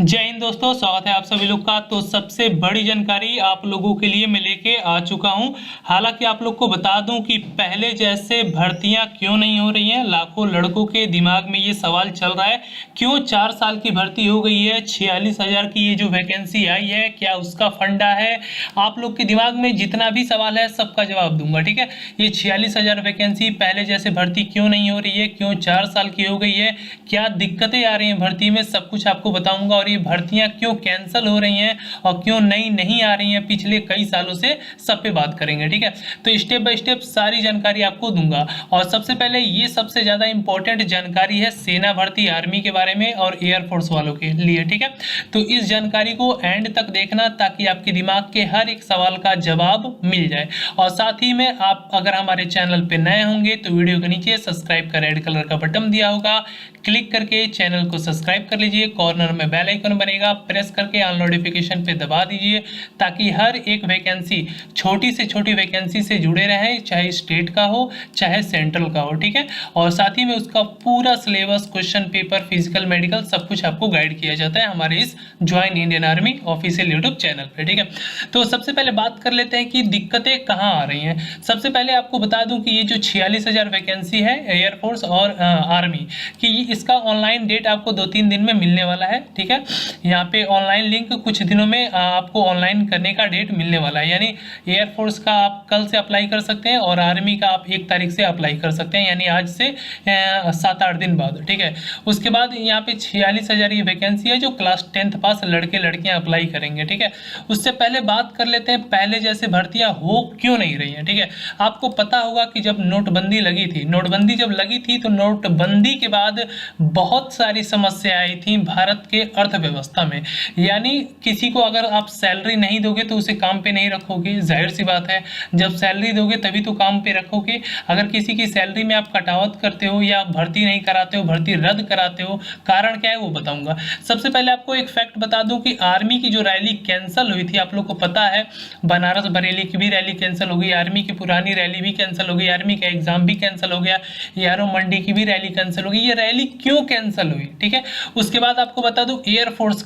जय हिंद दोस्तों, स्वागत है आप सभी लोग का। तो सबसे बड़ी जानकारी आप लोगों के लिए मैं लेके आ चुका हूं। हालांकि आप लोग को बता दूं कि पहले जैसे भर्तियां क्यों नहीं हो रही हैं। लाखों लड़कों के दिमाग में ये सवाल चल रहा है, क्यों 4 साल की भर्ती हो गई है, 46,000 की ये जो वैकेंसी आई है, क्या उसका फंडा है। आप लोग के दिमाग में जितना भी सवाल है सबका जवाब दूंगा, ठीक है। ये 46,000 वैकेंसी पहले जैसे भर्ती क्यों नहीं हो रही है, क्यों 4 साल की हो गई है, क्या दिक्कतें आ रही हैं भर्ती में, सब कुछ आपको बताऊंगा। और ये भर्तियां क्यों कैंसिल हो रही हैं और क्यों नई नहीं आ रही हैं पिछले कई सालों से, सब पे बात करेंगे, ठीक है। तो स्टेप बाय स्टेप सारी जानकारी आपको दूंगा। और सबसे पहले ये सबसे ज़्यादा इंपॉर्टेंट जानकारी है सेना भर्ती आर्मी के बारे में और एयरफोर्स वालों के लिए, ठीक है। तो इस जानकारी को एंड तक देखना ताकि आपके दिमाग के हर एक सवाल का जवाब मिल जाए। और साथ ही में आप अगर हमारे चैनल पे नए होंगे तो वीडियो के नीचे सब्सक्राइब का रेड कलर का बटन दिया होगा, क्लिक करके चैनल को सब्सक्राइब कर लीजिए। कॉर्नर में बेल आइकन बनेगा, प्रेस करके ऑल नोटिफिकेशन पे दबा दीजिए ताकि हर एक वैकेंसी, छोटी से छोटी वैकेंसी से जुड़े रहें, चाहे स्टेट का हो चाहे सेंट्रल का हो, ठीक है। और साथ ही में उसका पूरा syllabus, question paper, physical, medical सब कुछ आपको गाइड किया जाता है हमारे इस join Indian army official YouTube channel पे, ठीक है। तो सबसे पहले बात कर लेते हैं कि दिक्कतें कहाँ आ रही हैं। सबसे पहले आपको बता दूं कि ये जो 46,000 वैकेंसी है एयरफोर्स और आर्मी की, इसका ऑनलाइन डेट आपको 2-3 दिन में मिलने वाला है, ठीक है। यहाँ पे ऑनलाइन लिंक कुछ दिनों में आपको ऑनलाइन करने का डेट मिलने वाला है। यानी एयरफोर्स का आप कल से अप्लाई कर सकते हैं और आर्मी का आप 1 तारीख से अप्लाई कर सकते हैं, यानी आज से 7-8 दिन बाद, ठीक है। उसके बाद यहाँ पे 46,000 की वैकेंसी है जो क्लास 10th पास लड़के लड़कियाँ अप्लाई करेंगे, ठीक है। उससे पहले बात कर लेते हैं पहले जैसे भर्तियाँ हो क्यों नहीं रही हैं, ठीक है। आपको पता होगा कि जब नोटबंदी लगी थी, नोटबंदी जब लगी थी तो नोटबंदी के बाद बहुत सारी समस्याएं आई थी भारत के अर्थव्यवस्था में। यानी किसी को अगर आप सैलरी नहीं दोगे तो उसे काम पे नहीं रखोगे, जाहिर सी बात है। जब सैलरी दोगे तभी तो काम पे रखोगे। अगर किसी की सैलरी में आप कटावत करते हो या भर्ती नहीं कराते हो, भर्ती रद्द कराते हो, कारण क्या है वो बताऊंगा। सबसे पहले आपको एक फैक्ट बता दूं कि आर्मी की जो रैली कैंसिल हुई थी, आप लोग को पता है, बनारस बरेली की भी रैली कैंसिल हो गई, आर्मी की पुरानी रैली भी कैंसिल हो गई, आर्मी का एग्जाम भी कैंसिल हो गया, यारो मंडी की भी रैली कैंसिल हो गई। ये रैली क्यों कैंसिल हुई, ठीक है। उसके बाद आपको बता दूं एयरफोर्स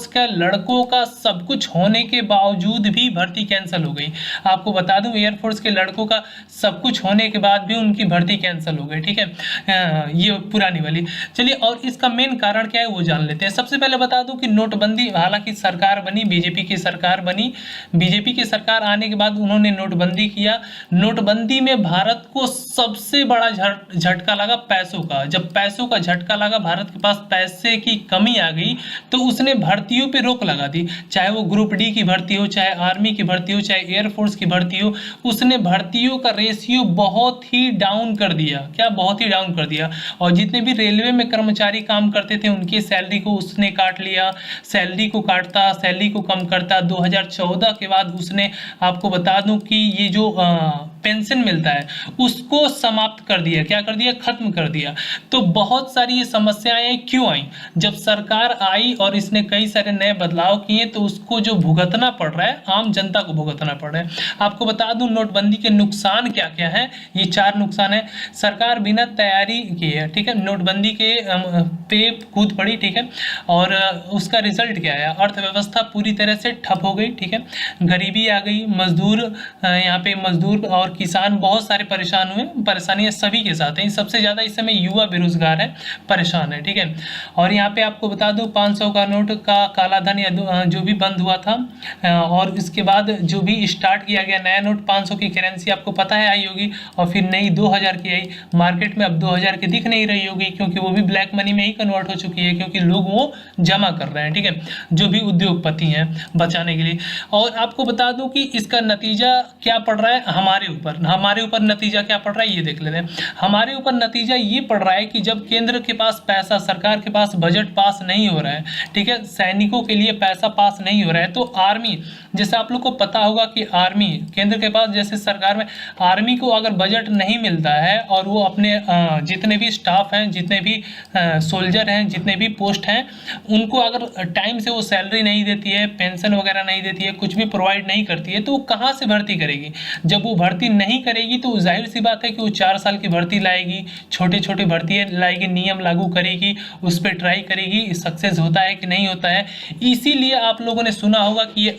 का लड़कों का सब कुछ होने के बावजूद भी भर्ती कैंसिल हो गई। आपको बता दूं एयरफोर्स के लड़कों का सब कुछ होने के बाद भी उनकी भर्ती कैंसिल हो गई, ठीक है। ये पुरानी वाली। चलिए, और इसका मेन कारण क्या है वो जान लेते हैं। सबसे पहले बता दूं कि नोटबंदी, हालांकि सरकार बनी, बीजेपी की सरकार बनी, बीजेपी की सरकार आने के बाद उन्होंने नोटबंदी किया। नोटबंदी में भारत को सबसे बड़ा झटका लगा पैसों का। जब पैसों का झटका लगा, भारत के पास पैसे की कमी आ गई, तो उसने भर्तियों पे रोक लगा दी। चाहे वो ग्रुप डी की भर्ती हो, चाहे आर्मी की भर्ती हो, चाहे एयरफोर्स की भर्ती हो, उसने भर्तियों का रेशियो बहुत ही डाउन कर दिया। क्या, बहुत ही डाउन कर दिया। और जितने भी रेलवे में कर्मचारी काम करते थे उनकी सैलरी को उसने काट लिया। सैलरी को काटता, सैलरी को कम करता। 2014 के बाद उसने, आपको बता दूं कि ये जो पेंशन मिलता है उसको समाप्त कर दिया। क्या कर दिया? खत्म कर दिया। तो बहुत सारी ये समस्याएं क्यों आई? जब सरकार आई और इसने कई सारे नए बदलाव किए तो उसको जो भुगतना पड़ रहा है, आम जनता को भुगतना पड़ रहा है। आपको बता दूं नोटबंदी के नुकसान क्या क्या है। ये 4 नुकसान है। सरकार बिना तैयारी किए, ठीक है, नोटबंदी के पे कूद पड़ी, ठीक है। और उसका रिजल्ट क्या है? अर्थव्यवस्था पूरी तरह से ठप हो गई, ठीक है। गरीबी आ गई, मजदूर, यहाँ पे मजदूर और किसान बहुत सारे परेशान हुए। परेशानियां सभी के साथ हैं। सबसे ज़्यादा इस समय युवा बेरोजगार है, परेशान है, ठीक है। और यहाँ पे आपको बता दूं 500 का नोट का काला धन या जो भी बंद हुआ था, और इसके बाद जो भी स्टार्ट किया गया नया नोट, 500 की करेंसी आपको पता है आई होगी, और फिर नई 2000 की आई मार्केट में। अब 2000 की दिख नहीं रही होगी क्योंकि वो भी ब्लैक मनी में ही कन्वर्ट हो चुकी है, क्योंकि लोग वो जमा कर रहे हैं, ठीक है, जो भी उद्योगपति हैं बचाने के लिए। और आपको बता दूं कि इसका नतीजा क्या पड़ रहा है हमारे ऊपर नतीजा क्या पड़ रहा है ये देख लेते हैं। हमारे ऊपर नतीजा ये पड़ रहा है कि जब केंद्र के पास पैसा, सरकार के पास बजट पास नहीं हो रहा है, ठीक है, सैनिकों के लिए पैसा पास नहीं हो रहा है, तो आर्मी, जैसे आप लोग को पता होगा कि आर्मी, केंद्र के पास जैसे सरकार में आर्मी को अगर बजट नहीं मिलता है और वो अपने जितने भी स्टाफ हैं, जितने भी सोल्जर हैं, जितने भी पोस्ट हैं, उनको अगर टाइम से वो सैलरी नहीं देती है, पेंशन वगैरह नहीं देती है, कुछ भी प्रोवाइड नहीं करती है, तो वो कहाँ से भर्ती करेगी? जब वो भर्ती भर्ती नहीं करेगी तो जाहिर सी बात है कि वो 4 साल की भर्ती लाएगी, छोटे छोटे भर्ती लाएगी, नियम लागू करेगी, उस पर ट्राई करेगी, सक्सेस होता है कि नहीं होता है। इसीलिए आप लोगों ने सुना होगा कि ये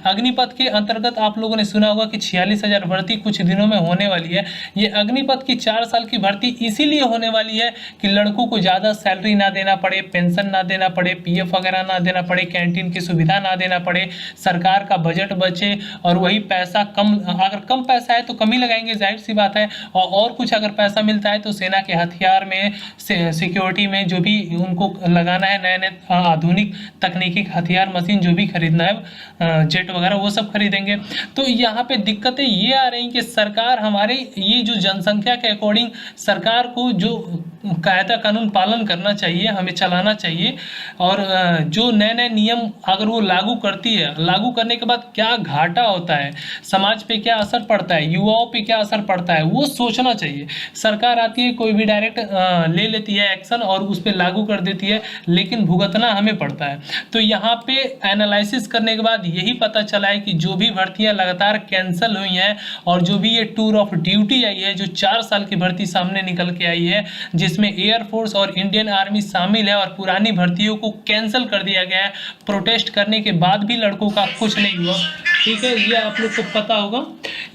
अग्निपथ के अंतर्गत आप लोगों ने सुना होगा कि 46,000 भर्ती कुछ दिनों में होने वाली है। ये अग्निपथ की 4 साल की भर्ती इसीलिए होने वाली है कि लड़कों को ज़्यादा सैलरी ना देना पड़े, पेंशन ना देना पड़े, पीएफ वगैरह ना देना पड़े, कैंटीन की सुविधा ना देना पड़े, सरकार का बजट बचे और वही पैसा कम, अगर कम पैसा है तो कम ही लगाएंगे, जाहिर सी बात है। और कुछ अगर पैसा मिलता है तो सेना के हथियार में, सिक्योरिटी में जो भी उनको लगाना है, नए नए आधुनिक तकनीकी हथियार, मशीन जो भी खरीदना है, जेट वगैरह, वो सब खरीदेंगे। तो यहाँ पे दिक्कतें ये आ रही कि सरकार हमारे ये जो जनसंख्या के अकॉर्डिंग सरकार को जो कायदा कानून पालन करना चाहिए, हमें चलाना चाहिए। और जो नए नए नियम अगर वो लागू करती है, लागू करने के बाद क्या घाटा होता है, समाज पे क्या असर पड़ता है, युवाओं पे क्या असर पड़ता है, वो सोचना चाहिए। सरकार आती है, कोई भी डायरेक्ट ले लेती है एक्शन और उस पर लागू कर देती है, लेकिन भुगतना हमें पड़ता है। तो यहाँ पे एनालिसिस करने के बाद यही पता चला है कि जो भी भर्तियाँ लगातार कैंसिल हुई हैं और जो भी ये टूर ऑफ ड्यूटी आई है, जो 4 साल की भर्ती सामने निकल के आई है, जिसमें एयरफोर्स और इंडियन आर्मी शामिल है और पुरानी भर्तियों को कैंसिल कर दिया गया है, प्रोटेस्ट करने के बाद भी लड़कों का कुछ नहीं हुआ। ठीक है, ये आप लोग को पता होगा,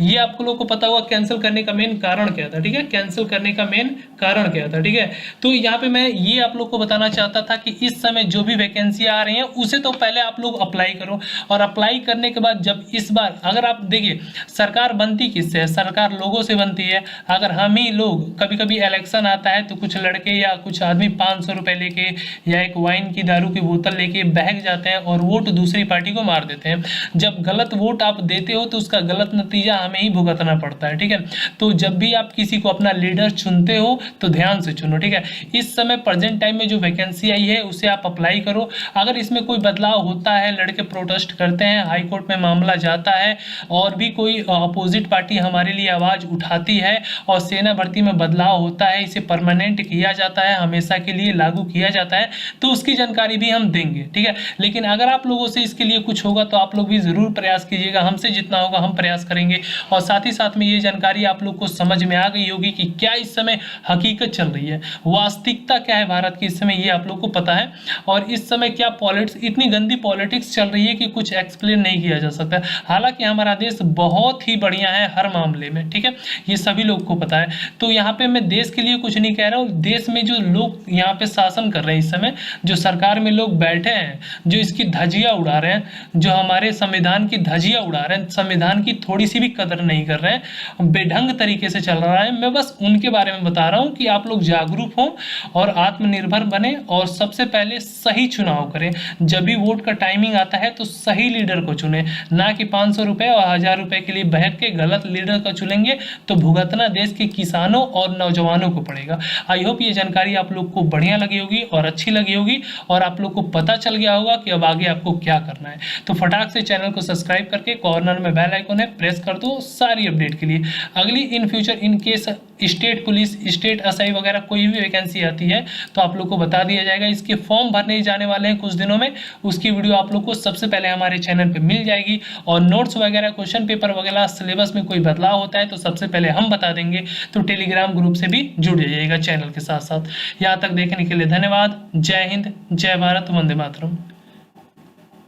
ये आप लोग को पता होगा कैंसिल करने का मेन कारण क्या था। ठीक है, कैंसिल करने का मेन कारण क्या था। ठीक है, तो यहाँ पे मैं ये आप लोग को बताना चाहता था कि इस समय जो भी वैकेंसी आ रही है उसे तो पहले आप लोग अप्लाई करो, और अप्लाई करने के बाद जब इस बार अगर आप देखिए, सरकार बनती किससे है, सरकार लोगों से बनती है। अगर हम ही लोग, कभी कभी इलेक्शन आता है तो कुछ लड़के या कुछ आदमी 500 रुपए लेके या एक वाइन की, दारू की बोतल लेके बहक जाते हैं और वोट दूसरी पार्टी को मार देते हैं। जब गलत वोट आप देते हो तो उसका गलत नतीजा हमें ही भुगतना पड़ता है। ठीक है, तो जब भी आप किसी को अपना लीडर चुनते हो तो ध्यान से चुनो। ठीक है, इस समय प्रेजेंट टाइम में जो वैकेंसी आई है उसे आप अप्लाई करो। अगर इसमें कोई बदलाव होता है, लड़के प्रोटेस्ट करते हैं, हाई कोर्ट में मामला जाता है और भी कोई अपोजिट पार्टी हमारे लिए आवाज़ उठाती है और सेना भर्ती में बदलाव होता है, इसे परमानेंट किया जाता है, हमेशा के लिए लागू किया जाता है, तो उसकी जानकारी भी हम देंगे। ठीक है, लेकिन अगर आप लोगों से इसके लिए कुछ होगा तो आप लोग भी ज़रूर प्रयास कीजिएगा, हमसे जितना होगा हम प्रयास करेंगे। और साथ ही साथ में ये जानकारी आप लोग को समझ में आ गई होगी कि क्या इस समय हकीकत चल रही है, वास्तविकता क्या है भारत की इस समय, ये आप लोग को पता है। और इस समय क्या पॉलिटिक्स, इतनी गंदी पॉलिटिक्स चल रही है कि कुछ एक्सप्लेन नहीं किया जा सकता। हालांकि हमारा देश बहुत ही बढ़िया है हर मामले में। ठीक है, ये सभी लोग को पता है। तो यहाँ पे मैं देश के लिए कुछ नहीं कह रहा हूँ, देश में जो लोग यहाँ पे शासन कर रहे हैं इस समय, जो सरकार में लोग बैठे हैं, जो इसकी धज्जियाँ उड़ा रहे हैं, जो हमारे संविधान की धज्जियाँ उड़ा रहे हैं, संविधान की थोड़ी सी भी कदर नहीं कर रहे हैं, बेढंग तरीके से चल रहा है, मैं बस उनके बारे में बता रहा हूँ कि आप लोग जागरूक हों और आत्मनिर्भर बने और सबसे पहले सही चुनाव करें। जब भी वोट का टाइमिंग आता है तो सही लीडर को चुने, ना कि 500 रुपये और 1000 रुपये के लिए बहक के गलत लीडर को चुनेंगे तो भुगतना देश के किसानों और नौजवानों को पड़ेगा। आई होप ये जानकारी आप लोग को बढ़िया लगी होगी और अच्छी लगी होगी और आप लोग को पता चल गया होगा कि अब आगे आपको क्या करना है। तो फटाक से चैनल को सब्सक्राइब करके कॉर्नर में बेल आइकन है प्रेस कर दो सारी अपडेट के लिए। अगली in future in case state police, state SI वगैरह कोई भी वैकेंसी आती है तो आप लोग को बता दिया जाएगा। इसके फॉर्म भरने जाने वाले हैं कुछ दिनों में, उसकी वीडियो आप लोग को सबसे पहले हमारे चैनल पे मिल जाएगी। और नोट्स वगैरह, क्वेश्चन पेपर वगैरह, सिलेबस में कोई बदलाव होता है तो सबसे पहले हम बता देंगे। तो टेलीग्राम ग्रुप से भी जुड़ जाइएगा चैनल के साथ साथ। यहाँ तक देखने के लिए धन्यवाद। जय हिंद, जय भारत, वंदे मातरम।